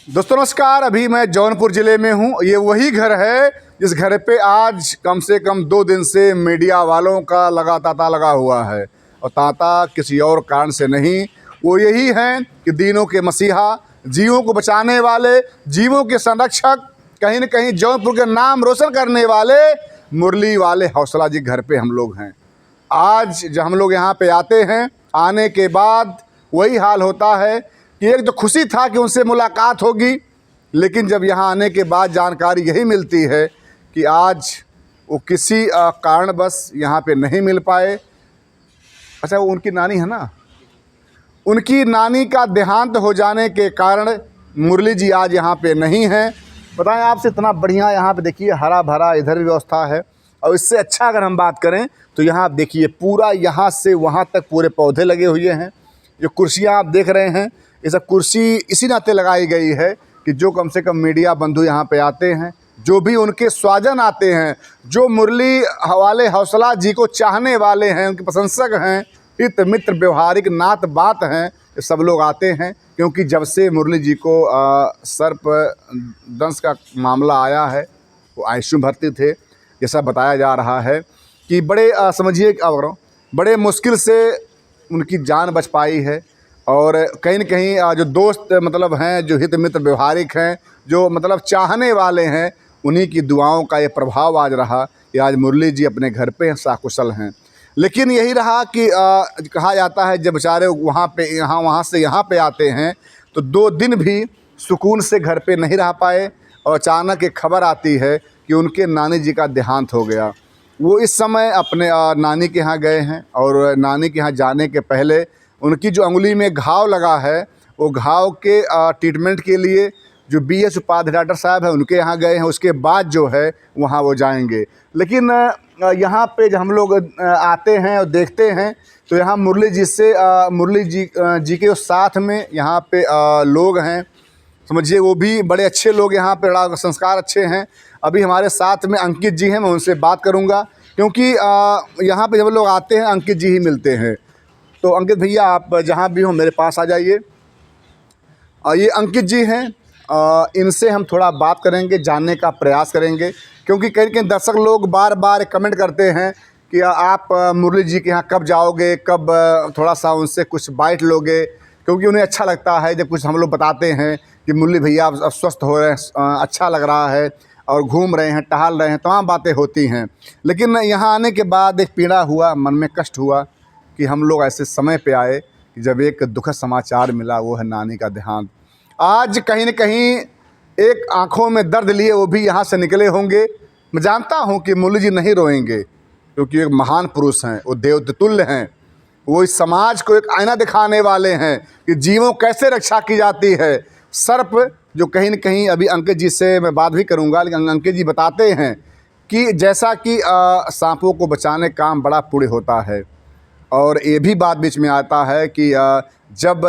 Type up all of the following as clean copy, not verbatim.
दोस्तों नमस्कार। अभी मैं जौनपुर ज़िले में हूँ। ये वही घर है जिस घर पे आज कम से कम 2 दिन से मीडिया वालों का तांता लगा हुआ है। और तांता किसी और कारण से नहीं, वो यही हैं कि दीनों के मसीहा, जीवों को बचाने वाले, जीवों के संरक्षक, कहीं न कहीं जौनपुर के नाम रोशन करने वाले मुरली वाले हौसला जी घर पे हम लोग हैं। आज जब हम लोग यहाँ पे आते हैं, आने के बाद वही हाल होता है कि एक जो खुशी था कि उनसे मुलाकात होगी, लेकिन जब यहाँ आने के बाद जानकारी यही मिलती है कि आज वो किसी कारणवश यहाँ पे नहीं मिल पाए। अच्छा, वो उनकी नानी है ना, उनकी नानी का देहांत हो जाने के कारण मुरली जी आज यहाँ पे नहीं हैं। बताएं आपसे, इतना बढ़िया यहाँ पे देखिए हरा भरा इधर भी व्यवस्था है। और इससे अच्छा अगर हम बात करें तो यहाँ आप देखिए पूरा यहाँ से वहाँ तक पूरे पौधे लगे हुए हैं। जो कुर्सियाँ आप देख रहे हैं, ये सब कुर्सी इसी नाते लगाई गई है कि जो कम से कम मीडिया बंधु यहाँ पे आते हैं, जो भी उनके स्वजन आते हैं, जो मुरली वाले हौसला जी को चाहने वाले हैं, उनके प्रशंसक हैं, हित मित्र व्यवहारिक नात बात हैं, ये सब लोग आते हैं। क्योंकि जब से मुरली जी को सर्प दंश का मामला आया है, वो आईसीयू भर्ती थे। जैसा बताया जा रहा है कि बड़े समझिए बड़े मुश्किल से उनकी जान बच पाई है। और कहीं न कहीं जो दोस्त मतलब हैं, जो हित मित्र व्यवहारिक हैं, जो मतलब चाहने वाले हैं, उन्हीं की दुआओं का ये प्रभाव आज रहा कि आज मुरली जी अपने घर पे सकुशल हैं। लेकिन यही रहा कि कहा जाता है जब बेचारे वहाँ से यहाँ पे आते हैं तो 2 दिन भी सुकून से घर पे नहीं रह पाए। और अचानक एक खबर आती है कि उनके नानी जी का देहांत हो गया। वो इस समय अपने नानी के यहाँ गए हैं और नानी के यहाँ जाने के पहले उनकी जो अंगुली में घाव लगा है, वो घाव के ट्रीटमेंट के लिए जो BS उपाध्याय डॉक्टर साहब हैं उनके यहाँ गए हैं। उसके बाद जो है वहाँ वो जाएंगे। लेकिन यहाँ पे जब हम लोग आते हैं और देखते हैं तो यहाँ मुरली जी के साथ में यहाँ पे लोग हैं, समझिए वो भी बड़े अच्छे लोग, यहाँ पे बड़ा संस्कार अच्छे हैं। अभी हमारे साथ में अंकित जी हैं, मैं उनसे बात करूँगा क्योंकि यहाँ पे जब लोग आते हैं अंकित जी ही मिलते हैं। तो अंकित भैया, आप जहाँ भी हो मेरे पास आ जाइए। ये अंकित जी हैं, इनसे हम थोड़ा बात करेंगे, जानने का प्रयास करेंगे। क्योंकि कई दर्शक लोग बार बार कमेंट करते हैं कि आप मुरली जी के यहाँ कब जाओगे, कब थोड़ा सा उनसे कुछ बाइट लोगे। क्योंकि उन्हें अच्छा लगता है जब कुछ हम लोग बताते हैं कि मुरली भैया अब स्वस्थ हो रहे हैं, अच्छा लग रहा है और घूम रहे हैं, टहल रहे हैं, तमाम बातें होती हैं। लेकिन यहाँ आने के बाद एक पीड़ा हुआ, मन में कष्ट हुआ कि हम लोग ऐसे समय पे आए कि जब एक दुखद समाचार मिला, वो है नानी का देहांत। आज कहीं न कहीं एक आँखों में दर्द लिए वो भी यहाँ से निकले होंगे। मैं जानता हूँ कि मुरली जी नहीं रोएंगे क्योंकि एक महान पुरुष हैं, वो देवतुल्य हैं। वो इस समाज को एक आईना दिखाने वाले हैं कि जीवों कैसे रक्षा की जाती है। सर्प जो कहीं न कहीं, अभी अंकित जी से मैं बात भी करूँगा, लेकिन अंकित जी बताते हैं कि जैसा कि सांपों को बचाने का काम बड़ा पुण्य होता है। और ये भी बात बीच में आता है कि जब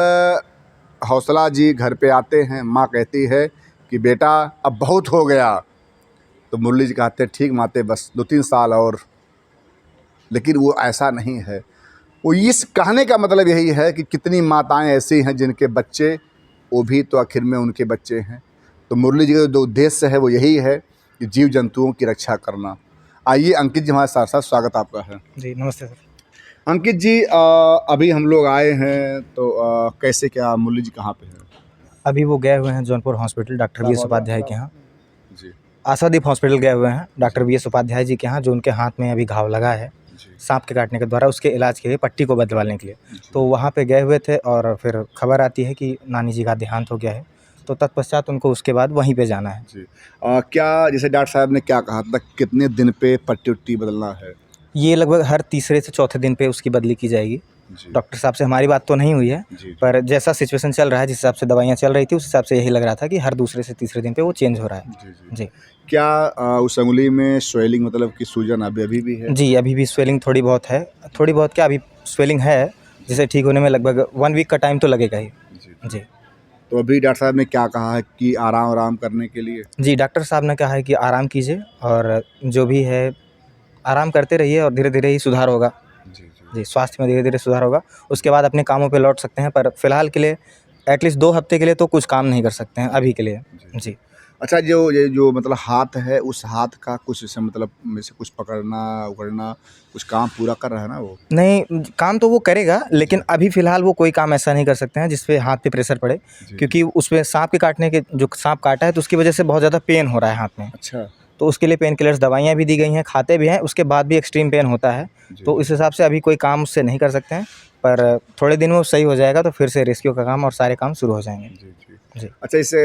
हौसला जी घर पे आते हैं, माँ कहती है कि बेटा अब बहुत हो गया, तो मुरली जी कहते हैं ठीक माते, बस 2-3 साल और। लेकिन वो ऐसा नहीं है। वो इस कहने का मतलब यही है कि कितनी माताएं ऐसी हैं जिनके बच्चे, वो भी तो आखिर में उनके बच्चे हैं। तो मुरली जी का जो उद्देश्य है वो यही है कि जीव जंतुओं की रक्षा करना। आइए अंकित जी हमारे साथ साथ, स्वागत आपका है। जी नमस्ते सर। अंकित जी, अभी हम लोग आए हैं तो कैसे क्या मुरली जी कहाँ पे हैं? अभी वो गए हुए हैं Jaunpur hospital doctor VS Upadhyay के यहाँ जी आशादीप हॉस्पिटल गए हुए हैं डॉक्टर VS उपाध्याय जी के यहाँ, जो उनके हाथ में अभी घाव लगा है सांप के काटने के द्वारा, उसके इलाज के लिए, पट्टी को बदलवाने के लिए। तो वहाँ पे गए हुए थे और फिर खबर आती है कि नानी जी का देहांत हो गया है। तो तत्पश्चात उनको उसके बाद वहीं पे जाना है। जी। क्या जैसे डॉक्टर साहब ने क्या कहा था, कितने दिन पे पट्टी उट्टी बदलना है? ये लगभग हर तीसरे से चौथे दिन पे उसकी बदली की जाएगी। डॉक्टर साहब से हमारी बात तो नहीं हुई है, पर जैसा सिचुएशन चल रहा है, जिस हिसाब से दवाइयाँ चल रही थी, उस हिसाब से यही लग रहा था कि हर दूसरे से तीसरे दिन पे वो चेंज हो रहा है। जी। क्या उस अंगुली में स्वेलिंग मतलब कि सूजन अभी भी है? जी, अभी भी स्वेलिंग थोड़ी बहुत है। थोड़ी बहुत क्या, अभी स्वेलिंग है, जिसे ठीक होने में लगभग 1 वीक का टाइम तो लगेगा ही। जी। तो अभी डॉक्टर साहब ने क्या कहा है कि आराम करने के लिए? जी, डॉक्टर साहब ने कहा है कि आराम कीजिए और जो भी है आराम करते रहिए और धीरे-धीरे ही सुधार होगा। जी, स्वास्थ्य में धीरे-धीरे सुधार होगा। उसके बाद अपने कामों पे लौट सकते हैं, पर फ़िलहाल के लिए एटलीस्ट 2 हफ्ते के लिए तो कुछ काम नहीं कर सकते हैं अभी के लिए। जी। अच्छा, जो ये जो मतलब हाथ है, उस हाथ का कुछ ऐसे मतलब में से कुछ पकड़ना-उकड़ना, कुछ काम पूरा कर रहा है ना वो? नहीं, काम तो वो करेगा, लेकिन अभी फ़िलहाल वो कोई काम ऐसा नहीं कर सकते हैं जिस पे हाथ पे प्रेशर पड़े, जी। क्योंकि उसमें साँप के काटने के जो साँप काटा है तो उसकी वजह से बहुत ज़्यादा पेन हो रहा है हाथ में। अच्छा। तो उसके लिए पेन किलर्स दवाइयाँ भी दी गई हैं, खाते भी हैं, उसके बाद भी एक्सट्रीम पेन होता है। जी। तो इस हिसाब से अभी कोई काम उससे नहीं कर सकते हैं, पर थोड़े दिन में वो सही हो जाएगा तो फिर से रेस्क्यू का काम और सारे काम शुरू हो जाएँगे। जी, जी। जी। अच्छा, इससे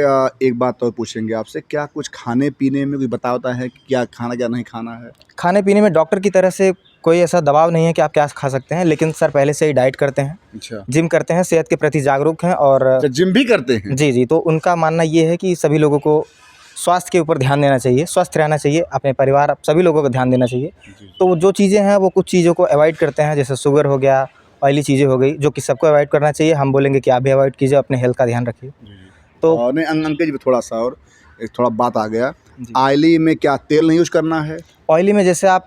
एक बात और पूछेंगे आपसे, क्या कुछ खाने-पीने में कोई बता होता है कि क्या खाना, क्या नहीं खाना है? खाने-पीने में डॉक्टर की तरफ से कोई ऐसा दबाव नहीं है कि आप क्या खा सकते हैं, लेकिन सर पहले से ही डाइट करते हैं, अच्छा। जिम करते हैं, सेहत के प्रति जागरूक हैं और अच्छा, जिम भी करते हैं? जी, जी। तो उनका मानना ये है कि सभी लोगों को स्वास्थ्य के ऊपर ध्यान देना चाहिए, स्वस्थ रहना चाहिए, अपने परिवार सभी लोगों को ध्यान देना चाहिए। जी। तो वो जो चीज़ें हैं वो कुछ चीज़ों को अवॉइड करते हैं, जैसे शुगर हो गया, ऑयली चीज़ें हो गई, जो कि सबको अवॉइड करना चाहिए। हम बोलेंगे कि आप भी अवॉइड कीजिए, अपने हेल्थ का ध्यान रखिए। जी, जी। तो नहीं, अंकल जी, थोड़ा-सा और एक थोड़ा बात आ गया। जी। ऑयली में क्या तेल नहीं यूज़ करना है? ऑयली में जैसे आप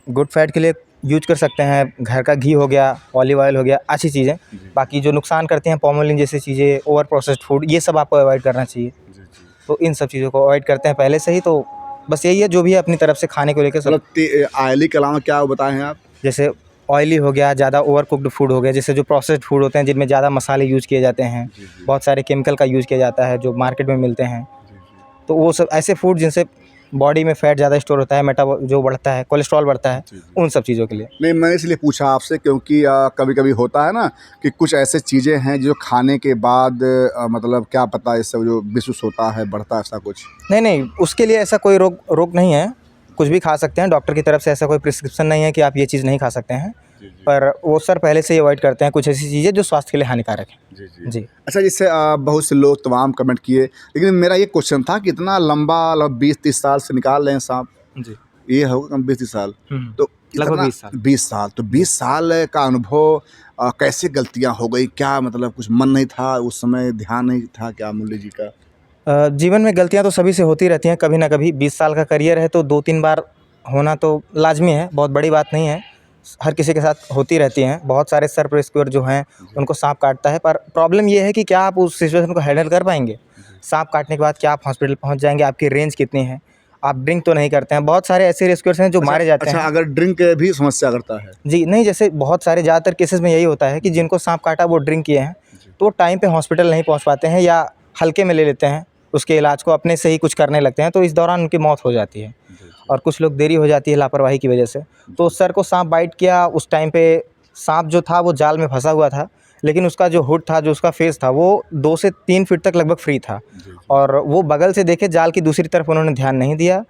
गुड फैट के लिए यूज़ कर सकते हैं, घर का घी हो गया, ऑलिव ऑयल हो गया, अच्छी चीज़ें। जी। बाकी जो नुकसान करते हैं पाम जैसी चीज़ें, ओवर प्रोसेस्ड फूड, ये सब आपको अवॉइड करना चाहिए। जी, जी। तो इन सब चीज़ों को अवॉइड करते हैं पहले से ही, तो बस यही है जो भी है अपनी तरफ से खाने को लेकर सब। मतलब ऑयली के अलावा क्या बताए हैं आप? जैसे ऑयली हो गया, ज़्यादा ओवर कुक्ड फूड हो गया, जैसे जो प्रोसेस्ड फूड होते हैं जिनमें ज़्यादा मसाले यूज़ किए जाते हैं, जी, जी। बहुत सारे केमिकल का यूज़ किया जाता है जो मार्केट में मिलते हैं। जी, जी। तो वो सब ऐसे फूड जिनसे बॉडी में फैट ज़्यादा स्टोर होता है, जो बढ़ता है, कोलेस्ट्रॉल बढ़ता है, जी, जी। उन सब चीज़ों के लिए। नहीं, मैंने इसलिए पूछा आपसे क्योंकि कभी-कभी होता है ना कि कुछ ऐसे चीज़ें हैं जो खाने के बाद मतलब क्या पता ये सब जो मिसयूज़ होता है, बढ़ता है, ऐसा कुछ? नहीं, नहीं, उसके लिए ऐसा कोई रोक नहीं है, कुछ भी खा सकते हैं। डॉक्टर की तरफ से ऐसा कोई प्रिस्क्रिप्शन नहीं है कि आप ये चीज़ नहीं खा सकते हैं। जी, जी। पर वो सर पहले से ही अवॉइड करते हैं कुछ ऐसी चीज़ें जो स्वास्थ्य के लिए हानिकारक हैं। जी, जी। जी। अच्छा, जैसे बहुत से लोग तमाम कमेंट किए, लेकिन मेरा ये क्वेश्चन था कि इतना लंबा 20-30 साल से निकाल रहे हैं साँप, जी। ये होगा 20-30 साल, हुँ। तो लगभग इतना 20 साल। 20 साल, तो 20 साल का अनुभव कैसे गलतियाँ हो गई? क्या मतलब कुछ मन नहीं था उस समय, ध्यान नहीं था क्या मुरली जी का? जीवन में गलतियाँ तो सभी से होती रहती हैं कभी ना कभी। 20 साल का करियर है तो 2-3 बार होना तो लाज़मी है, बहुत बड़ी बात नहीं है। हर किसी के साथ होती रहती हैं। बहुत सारे सर्प रेस्क्यूअर जो हैं, उनको साँप काटता है, पर प्रॉब्लम ये है कि क्या आप उस सिचुएशन को हैंडल कर पाएँगे? साँप काटने के बाद क्या आप हॉस्पिटल पहुँच जाएँगे? आपकी रेंज कितनी है? आप ड्रिंक तो नहीं करते हैं। बहुत सारे ऐसे रेस्क्यूअर्स हैं जो मारे जाते अच्छा, हैं। अगर ड्रिंक भी समस्या करता है? जी, नहीं, जैसे बहुत सारे ज़्यादातर केसेज़ में यही होता है कि जिनको साँप काटा वो ड्रिंक किए हैं, तो वो टाइम पे हॉस्पिटल नहीं पहुँच पाते हैं या हल्के में ले लेते हैं, उसके इलाज को अपने से ही कुछ करने लगते हैं, तो इस दौरान उनकी मौत हो जाती है। और कुछ लोग देरी हो जाती है लापरवाही की वजह से। तो सर को साँप बाइट किया, उस टाइम पे साँप जो था वो जाल में फँसा हुआ था, लेकिन उसका जो हुड था, जो उसका फेस था, वो 2 से 3 फीट तक लगभग फ्री था। और वो बगल से देखे, जाल की दूसरी तरफ उन्होंने ध्यान नहीं दिया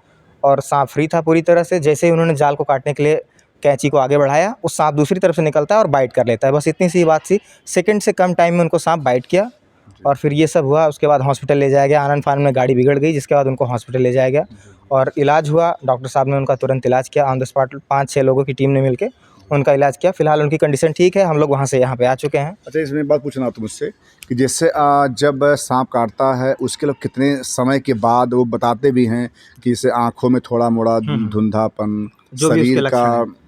और साँप फ्री था पूरी तरह से। जैसे ही उन्होंने जाल को काटने के लिए कैंची को आगे बढ़ाया, वो साँप दूसरी तरफ से निकलता है और बाइट कर लेता है। बस इतनी सी बात थी। सेकंड से कम टाइम में उनको साँप बाइट किया और फिर ये सब हुआ। उसके बाद हॉस्पिटल ले जाया गया। आनन-फानन में गाड़ी बिगड़ गई, जिसके बाद उनको हॉस्पिटल ले जाया गया और इलाज हुआ। डॉक्टर साहब ने उनका तुरंत इलाज किया। ऑन द स्पॉट 5-6 लोगों की टीम ने मिलके उनका इलाज किया। फिलहाल उनकी कंडीशन ठीक है। हम लोग वहाँ से यहाँ पे आ चुके हैं। अच्छा, इसमें एक बात पूछना था मुझसे कि जैसे जब साँप काटता है उसके लोग कितने समय के बाद वो बताते भी हैं कि जैसे आँखों में थोड़ा-मोड़ा धुंधलापन, जो भी उसके शरीर का लक्षण हैं।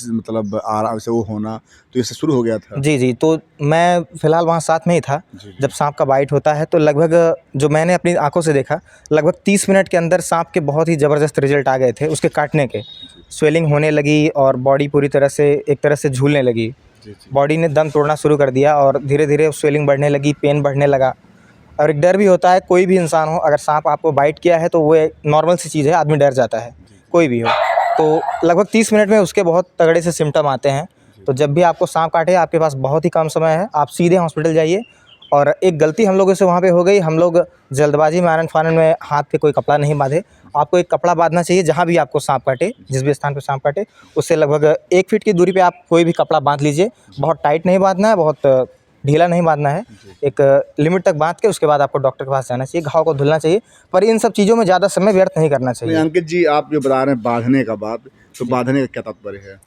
मतलब आराम से वो होना, तो इससे शुरू हो गया था? जी, जी। तो मैं फ़िलहाल वहाँ साथ में ही था। जी, जी। जब साँप का बाइट होता है तो लगभग, जो मैंने अपनी आँखों से देखा, लगभग 30 मिनट के अंदर साँप के बहुत ही ज़बरदस्त रिज़ल्ट आ गए थे उसके काटने के। स्वेलिंग होने लगी और बॉडी पूरी तरह से एक तरह से झूलने लगी। जी, जी। बॉडी ने दम तोड़ना शुरू कर दिया और धीरे-धीरे स्वेलिंग बढ़ने लगी, पेन बढ़ने लगा। और एक डर भी होता है, कोई भी इंसान हो, अगर साँप आपको बाइट किया है तो वो एक नॉर्मल सी चीज़ है, आदमी डर जाता है, कोई भी हो। तो लगभग 30 मिनट में उसके बहुत तगड़े से सिम्पटम आते हैं। तो जब भी आपको साँप काटे, आपके पास बहुत ही कम समय है, आप सीधे हॉस्पिटल जाइए। और एक गलती हम लोगों से वहाँ पे हो गई, हम लोग जल्दबाजी में आनन-फानन में हाथ पे कोई कपड़ा नहीं बाँधे। आपको एक कपड़ा बाँधना चाहिए जहाँ भी आपको साँप काटे, जिस भी स्थान पे साँप काटे, उससे लगभग 1 फीट की दूरी पे आप कोई भी कपड़ा बाँध लीजिए। बहुत टाइट नहीं बाँधना है, बहुत ढीला नहीं बाँधना है। एक लिमिट तक बाँध के उसके बाद आपको डॉक्टर के पास जाना चाहिए, घाव को धुलना चाहिए। पर इन सब चीज़ों में ज़्यादा समय व्यर्थ नहीं करना नहीं, चाहिए। अंकित जी, आप जो बता रहे हैं बाँधने का बात, तो बाँधने का क्या तात्पर्य है?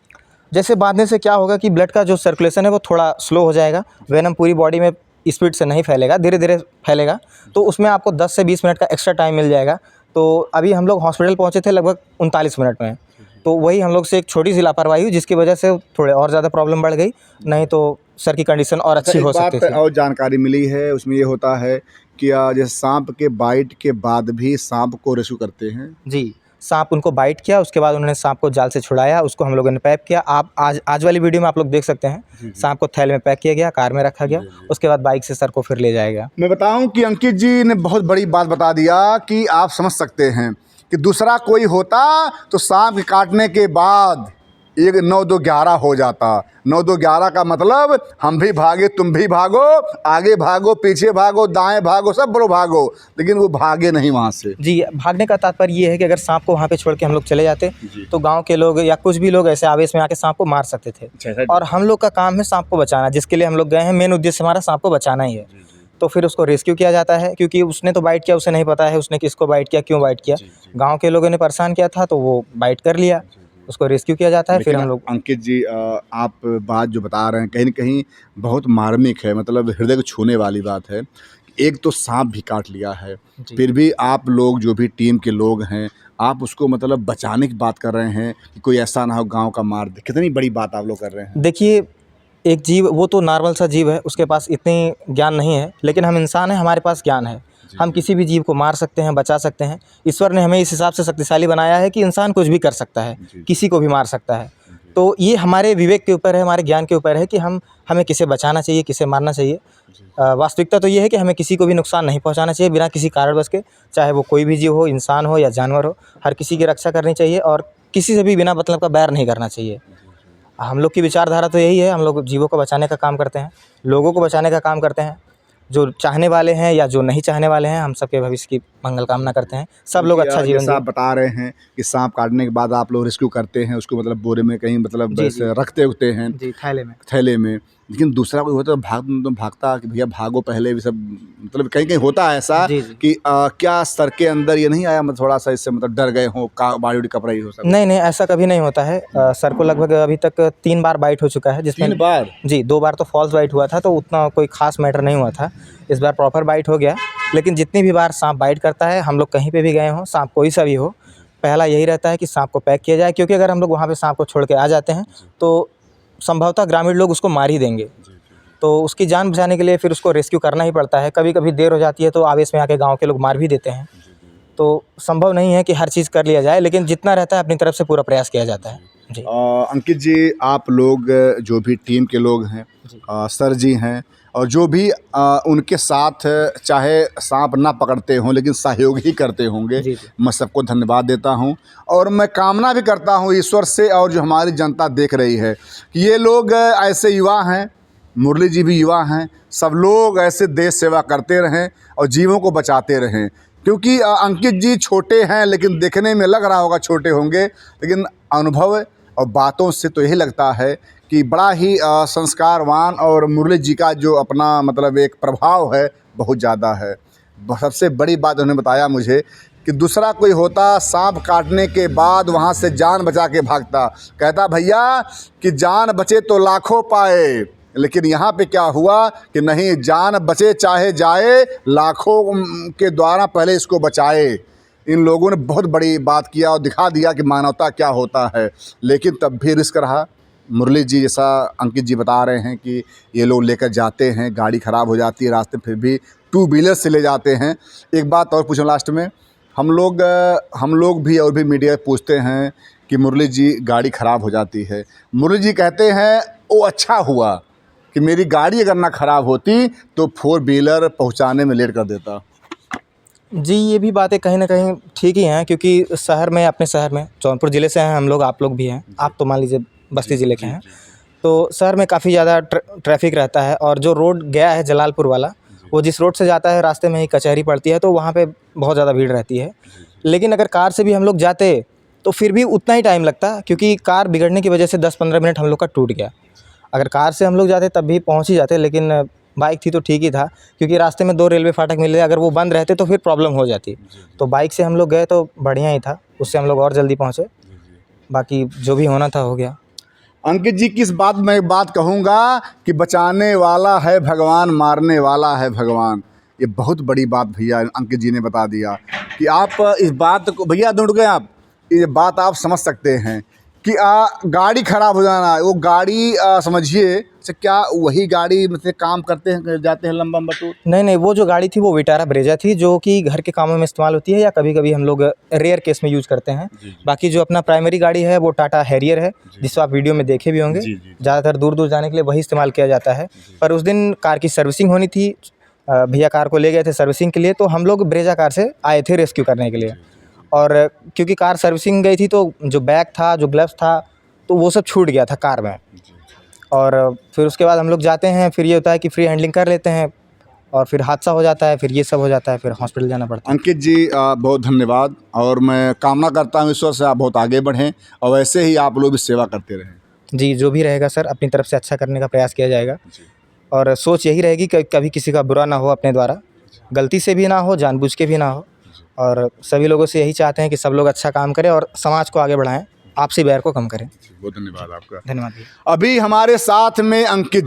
जैसे बाँधने से क्या होगा कि ब्लड का जो सर्कुलेशन है वो थोड़ा स्लो हो जाएगा। वेनम पूरी बॉडी में स्पीड से नहीं फैलेगा, धीरे-धीरे फैलेगा। तो उसमें आपको 10 से 20 मिनट का एक्स्ट्रा टाइम मिल जाएगा। तो अभी हम लोग हॉस्पिटल पहुँचे थे लगभग 39 मिनट में। तो वही हम लोग से एक छोटी सी लापरवाही हुई जिसकी वजह से थोड़े और ज़्यादा प्रॉब्लम बढ़ गई, नहीं तो सर की कंडीशन और अच्छी एक हो सकती बात थी। और जानकारी मिली है, उसमें ये होता है कि जैसे सांप के बाइट के बाद भी सांप को रेस्क्यू करते हैं। जी, सांप उनको बाइट किया, उसके बाद उन्होंने सांप को जाल से छुड़ाया, उसको हम लोगों ने पैक किया। आप आज वाली वीडियो में आप लोग देख सकते हैं, सांप को थैले में पैक किया गया, कार में रखा गया, उसके बाद बाइक से सर को फिर ले जाया गया। मैं बताऊं कि अंकित जी ने बहुत बड़ी बात बता दिया कि आप समझ सकते हैं कि दूसरा कोई होता तो सांप के काटने के बाद एक 9-2-11 हो जाता। 9-2-11 का मतलब हम भी भागे, तुम भी भागो, आगे भागो, पीछे भागो, दाएं भागो, सब बड़ो भागो, लेकिन वो भागे नहीं वहाँ से। जी, भागने का तात्पर्य ये है कि अगर सांप को वहाँ पे छोड़ के हम लोग चले जाते तो गांव के लोग या कुछ भी लोग ऐसे आवेश में आके सांप को मार सकते थे, और हम लोग का काम है सांप को बचाना, जिसके लिए हम लोग गए हैं। मेन उद्देश्य हमारा सांप को बचाना ही है। तो फिर उसको रेस्क्यू किया जाता है, क्योंकि उसने तो बाइट किया, उसे नहीं पता है उसने किसको बाइट किया, क्यों बाइट किया। गाँव के लोगों ने परेशान किया था तो वो बाइट कर लिया, उसको रेस्क्यू किया जाता है। फिर लेकिन हम लोग अंकित जी, आप बात जो बता रहे हैं कहीं न कहीं बहुत मार्मिक है, मतलब हृदय को छूने वाली बात है। एक तो सांप भी काट लिया है, फिर भी आप लोग जो भी टीम के लोग हैं, आप उसको मतलब बचाने की बात कर रहे हैं कि कोई ऐसा ना हो गाँव का मार दे। कितनी बड़ी बात आप लोग कर रहे हैं। देखिए, एक जीव वो तो नॉर्मल सा जीव है, उसके पास इतनी ज्ञान नहीं है, लेकिन हम इंसान हैं, हमारे पास ज्ञान है। हम किसी भी जीव को मार सकते हैं, बचा सकते हैं। ईश्वर ने हमें इस हिसाब से शक्तिशाली बनाया है कि इंसान कुछ भी कर सकता है, किसी को भी मार सकता है। तो ये हमारे विवेक के ऊपर है, हमारे ज्ञान के ऊपर है कि हमें किसे बचाना चाहिए, किसे मारना चाहिए। वास्तविकता तो ये है कि हमें किसी को भी नुकसान नहीं पहुंचाना चाहिए बिना किसी कारणवश के, चाहे वो कोई भी जीव हो, इंसान हो या जानवर हो। हर किसी की रक्षा करनी चाहिए और किसी से भी बिना मतलब का बैर नहीं करना चाहिए। हम लोग की विचारधारा तो यही है, हम लोग जीवों को बचाने का काम करते हैं, लोगों को बचाने का काम करते हैं। जो चाहने वाले हैं या जो नहीं चाहने वाले हैं, हम सबके भविष्य की मंगल कामना करते हैं। सब लोग अच्छा जीवन जैसा आप जिए। बता रहे हैं कि सांप काटने के बाद आप लोग रेस्क्यू करते हैं, उसको मतलब बोरे में कहीं मतलब जी, ऐसे रखते उखते हैं जी, थैले में। थैले में। लेकिन दूसरा कोई होता तो भागता कि भैया भागो पहले, भी सब मतलब कहीं कहीं होता है ऐसा जी, जी। कि क्या सर के अंदर ये नहीं आया, मतलब थोड़ा सा इससे मतलब डर गए हो, बाड़ी उड़ी कपड़ा ही हो सब। नहीं, नहीं, ऐसा कभी नहीं होता है। सर को लगभग अभी तक 3 बार बाइट हो चुका है, जिसमें 3 बार? जी, 2 बार तो फॉल्स बाइट हुआ था, तो उतना कोई ख़ास मैटर नहीं हुआ था। इस बार प्रॉपर बाइट हो गया। लेकिन जितनी भी बार साँप बाइट करता है, हम लोग कहीं पे भी गए हों, साँप कोई सा भी हो, पहला यही रहता है कि साँप को पैक किया जाए, क्योंकि अगर हम लोग वहाँ पे साँप को छोड़ के आ जाते हैं, तो संभवतः ग्रामीण लोग उसको मार ही देंगे। तो उसकी जान बचाने के लिए फिर उसको रेस्क्यू करना ही पड़ता है। कभी-कभी देर हो जाती है तो आवेश में आके गाँव के लोग मार भी देते हैं। तो संभव नहीं है कि हर चीज़ कर लिया जाए, लेकिन जितना रहता है अपनी तरफ से पूरा प्रयास किया जाता है। जी। अंकित जी, आप लोग जो भी टीम के लोग हैं, सर जी हैं, और जो भी उनके साथ चाहे सांप ना पकड़ते हों लेकिन सहयोग ही करते होंगे, जी, जी। मैं सबको धन्यवाद देता हूं। और मैं कामना भी करता हूं ईश्वर से और जो हमारी जनता देख रही है कि ये लोग ऐसे युवा हैं, मुरली जी भी युवा हैं, सब लोग ऐसे देश सेवा करते रहें और जीवों को बचाते रहें। क्योंकि अंकित जी छोटे हैं, लेकिन देखने में लग रहा होगा छोटे होंगे, लेकिन अनुभव और बातों से तो यही लगता है कि बड़ा ही संस्कारवान, और मुरली जी का जो अपना मतलब एक प्रभाव है बहुत ज़्यादा है। सबसे बड़ी बात उन्होंने बताया मुझे कि दूसरा कोई होता सांप काटने के बाद वहाँ से जान बचा के भागता, कहता भैया कि जान बचे तो लाखों पाए, लेकिन यहाँ पे क्या हुआ कि नहीं, जान बचे चाहे जाए, लाखों के द्वारा पहले इसको बचाए। इन लोगों ने बहुत बड़ी बात किया और दिखा दिया कि मानवता क्या होता है, लेकिन तब भी रिस्क रहा। मुरली जी जैसा अंकित जी बता रहे हैं कि ये लोग लेकर जाते हैं, गाड़ी ख़राब हो जाती है रास्ते, फिर भी 2 व्हीलर से ले जाते हैं। एक बात और पूछूं लास्ट में, हम लोग भी और भी मीडिया पूछते हैं कि मुरली जी गाड़ी ख़राब हो जाती है, मुरली जी कहते हैं वो अच्छा हुआ कि मेरी गाड़ी अगर ना ख़राब होती तो 4 व्हीलर पहुँचाने में लेट कर देता। जी, ये भी बातें कहीं न कहीं ठीक ही हैं, क्योंकि शहर में, अपने शहर में, जौनपुर ज़िले से हैं हम लोग, आप लोग भी हैं। आप तो मान लीजिए बस्ती ज़िले के हैं। तो शहर में काफ़ी ज़्यादा ट्रैफ़िक रहता है, और जो रोड गया है जलालपुर वाला, वो जिस रोड से जाता है रास्ते में ही कचहरी पड़ती है, तो वहाँ पे बहुत ज़्यादा भीड़ रहती है। लेकिन अगर कार से भी हम लोग जाते तो फिर भी उतना ही टाइम लगता, क्योंकि कार बिगड़ने की वजह से 10-15 मिनट हम लोग का टूट गया। अगर कार से हम लोग जाते तब भी पहुँच ही जाते, लेकिन बाइक थी तो ठीक ही था, क्योंकि रास्ते में 2 रेलवे फाटक मिले, अगर वो बंद रहते तो फिर प्रॉब्लम हो जाती। तो बाइक से हम लोग गए तो बढ़िया ही था, उससे हम लोग और जल्दी पहुँचे। बाकी जो भी होना था हो गया। अंकित जी, किस बात मैं एक बात कहूँगा कि बचाने वाला है भगवान, मारने वाला है भगवान। ये बहुत बड़ी बात भैया अंकित जी ने बता दिया कि आप इस बात को, भैया दौड़ गए आप, ये बात आप समझ सकते हैं कि गाड़ी ख़राब हो जाना, वो गाड़ी समझिए से क्या वही गाड़ी मतलब काम करते हैं, जाते हैं लंबा लंबा टूर? नहीं नहीं, वो जो गाड़ी थी वो विटारा ब्रेजा थी, जो कि घर के कामों में इस्तेमाल होती है या कभी कभी हम लोग रेयर केस में यूज़ करते हैं। बाकी जो अपना प्राइमरी गाड़ी है वो टाटा हैरियर है, जिसको आप वीडियो में देखे भी होंगे। ज़्यादातर दूर दूर जाने के लिए वही इस्तेमाल किया जाता है। पर उस दिन कार की सर्विसिंग होनी थी, भैया कार को ले गए थे सर्विसिंग के लिए, तो हम लोग ब्रेजा कार से आए थे रेस्क्यू करने के लिए। और क्योंकि कार सर्विसिंग गई थी तो जो बैग था, जो ग्लव्स था, तो वो सब छूट गया था कार में। और फिर उसके बाद हम लोग जाते हैं, फिर ये होता है कि फ्री हैंडलिंग कर लेते हैं और फिर हादसा हो जाता है, फिर ये सब हो जाता है, फिर हॉस्पिटल जाना पड़ता है। अंकित जी बहुत धन्यवाद, और मैं कामना करता हूँ ईश्वर से आप बहुत आगे बढ़ें और वैसे ही आप लोग भी सेवा करते रहें। जी, जो भी रहेगा सर, अपनी तरफ से अच्छा करने का प्रयास किया जाएगा। और सोच यही रहेगी कि कभी किसी का बुरा ना हो अपने द्वारा, गलती से भी ना हो, जानबूझ के भी ना हो। और सभी लोगों से यही चाहते हैं कि सब लोग अच्छा काम करें और समाज को आगे बढ़ाएं, आपसी बैर को कम करें। बहुत धन्यवाद आपका। धन्यवाद जी। अभी हमारे साथ में अंकित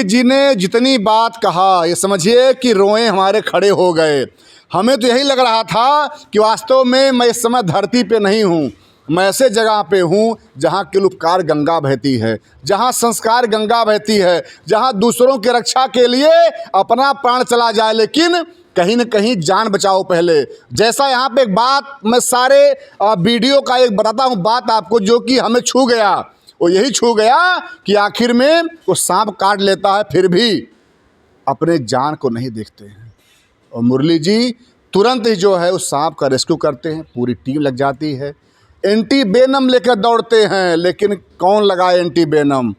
जी ने जितनी बात कहा, ये समझिए कि रोए हमारे खड़े हो गए। हमें तो यही लग रहा था कि वास्तव में मैं इस समय धरती पे नहीं हूँ, मैं ऐसे जगह पे हूँ जहाँ किलुपकार गंगा बहती है, जहाँ संस्कार गंगा बहती है, जहाँ दूसरों की रक्षा के लिए अपना प्राण चला जाए, लेकिन कहीं न कहीं जान बचाओ पहले। जैसा यहाँ पे एक बात मैं सारे वीडियो का एक बताता हूँ बात आपको, जो कि हमें छू गया, वो यही छू गया कि आखिर में वो सांप काट लेता है फिर भी अपने जान को नहीं देखते हैं। और मुरली जी तुरंत ही जो है उस सांप का रेस्क्यू करते हैं, पूरी टीम लग जाती है, एंटी वेनम लेकर दौड़ते हैं, लेकिन कौन लगाए एंटी वेनम,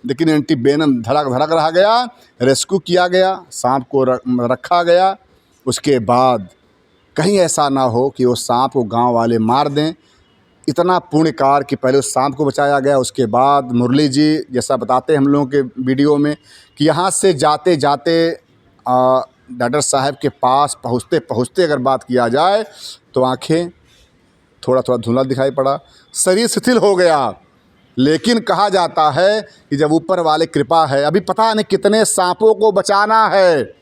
लेकिन एंटी वेनम धड़क धड़क रहा गया, रेस्क्यू किया गया, सांप को रखा गया। उसके बाद कहीं ऐसा ना हो कि वो सांप को गांव वाले मार दें, इतना पुण्य कार्य कि पहले उस सांप को बचाया गया। उसके बाद मुरली जी जैसा बताते हैं हम लोगों के वीडियो में कि यहाँ से जाते जाते डॉक्टर साहब के पास पहुँचते पहुँचते अगर बात किया जाए तो आँखें थोड़ा थोड़ा धुंधला दिखाई पड़ा, शरीर शिथिल हो गया। लेकिन कहा जाता है कि जब ऊपर वाले कृपा है, अभी पता नहीं कितने सांपों को बचाना है।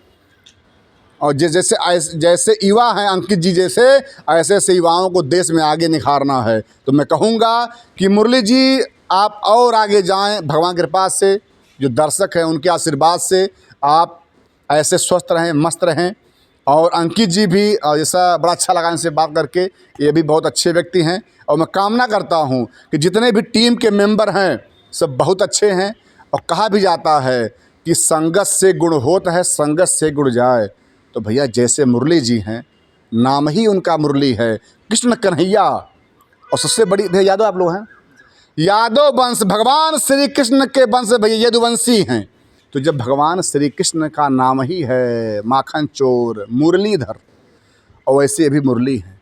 और जैसे युवा हैं अंकित जी जैसे, ऐसे ऐसे युवाओं को देश में आगे निखारना है। तो मैं कहूँगा कि मुरली जी आप और आगे जाएं, भगवान की कृपा से, जो दर्शक हैं उनके आशीर्वाद से आप ऐसे स्वस्थ रहें, मस्त रहें। और अंकित जी भी जैसा बड़ा अच्छा लगा इनसे बात करके, ये भी बहुत अच्छे व्यक्ति हैं। और मैं कामना करता हूँ कि जितने भी टीम के मेंबर हैं सब बहुत अच्छे हैं। और कहा भी जाता है कि संगत से गुण होता है, संगत से गुण जाए। तो भैया जैसे मुरली जी हैं, नाम ही उनका मुरली है, कृष्ण कन्हैया। और सबसे बड़ी भैया यादव आप लोग हैं, यादव वंश, भगवान श्री कृष्ण के वंश भैया यदुवंशी हैं। तो जब भगवान श्री कृष्ण का नाम ही है माखन चोर मुरलीधर, और वैसे अभी मुरली है,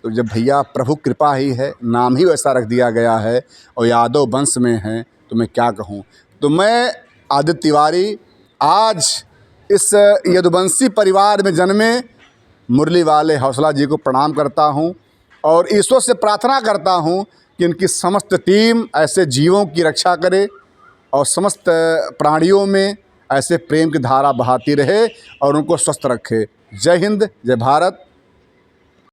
तो जब भैया प्रभु कृपा ही है, नाम ही वैसा रख दिया गया है और यादव वंश में है, तो मैं क्या कहूँ। तो मैं आदित्य तिवारी आज इस यदुवंशी परिवार में जन्मे मुरली वाले हौसला जी को प्रणाम करता हूँ और ईश्वर से प्रार्थना करता हूँ कि इनकी समस्त टीम ऐसे जीवों की रक्षा करे और समस्त प्राणियों में ऐसे प्रेम की धारा बहाती रहे और उनको स्वस्थ रखे। जय हिंद, जय भारत।